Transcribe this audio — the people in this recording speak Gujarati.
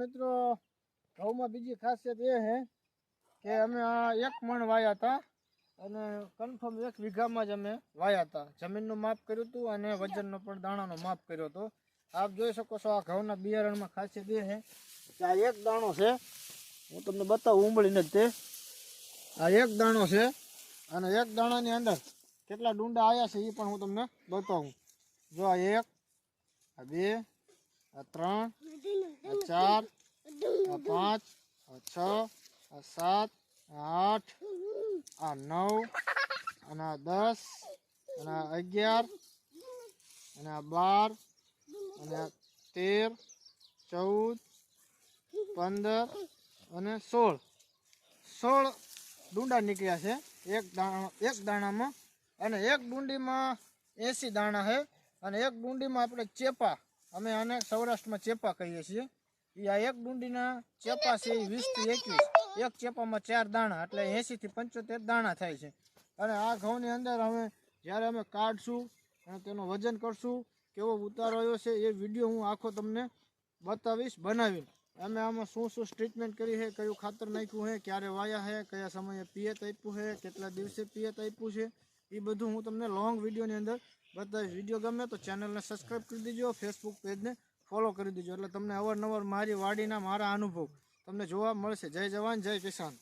મિત્રો ઘઉંમાં બીજી ખાસિયત એ છે કે અમે આ 1 મણ વાયા હતા અને કન્ફર્મ 1 વીઘામાં જ અમે વાયા હતા. જમીનનું માપ કર્યું હતું અને વજનનો પણ દાણાનો માપ કર્યો હતો. આપ જોઈ શકો છો આ ઘઉંના બિયારણમાં ખાસિયત એ છે કે આ 1 દાણો છે. હું તમને બતાવું ઉંબળીને જ તે આ 1 દાણો છે અને 1 દાણાની અંદર કેટલા ડુંડા આવ્યા છે એ પણ હું તમને બતાવું. જો આ 1, આ 2, આ 3, આ 4, આ 5, આ 6, આ 7, આ 8, આ 9 અને આ 10 અને આ 11 અને આ 12 અને આ 13, 14, 15 અને 16 ડુંડા નીકળ્યા છે એક દાણામાં. અને 1 ડુંડીમાં 80 દાણા છે અને 1 ડુંડીમાં આપણે ચેપા, અમે આને સૌરાષ્ટ્રમાં ચેપા કહીએ છીએ, એ આ 1 ડુંડીના ચેપા છે એ 20 થી 21. 1 ચેપામાં 4 દાણા એટલે 80 થી 75 દાણા થાય છે. અને આ ઘઉંની અંદર જ્યારે અમે કાઢશું અને તેનું વજન કરશું, કેવો ઉતારો આવ્યો છે એ વિડીયો હું આખો તમને બતાવીશ બનાવીને. અમે આમાં શું ટ્રીટમેન્ટ કરી છે, કયું ખાતર નાખ્યું છે, ક્યારે વાયા છે, કયા સમયે પિયત આપ્યું છે, કેટલા દિવસે પિયત આપ્યું છે, એ બધું હું તમને લોંગ વિડીયોની અંદર બતાવીશ. વિડીયો ગમે તો ચેનલને સબસ્ક્રાઈબ કરી દેજો, ફેસબુક પેજને ફોલો કરી દેજો એટલે તમને અવારનવાર મારી વાડીના મારા અનુભવ તમને જોવા મળશે. જય જવાન જય કિસાન.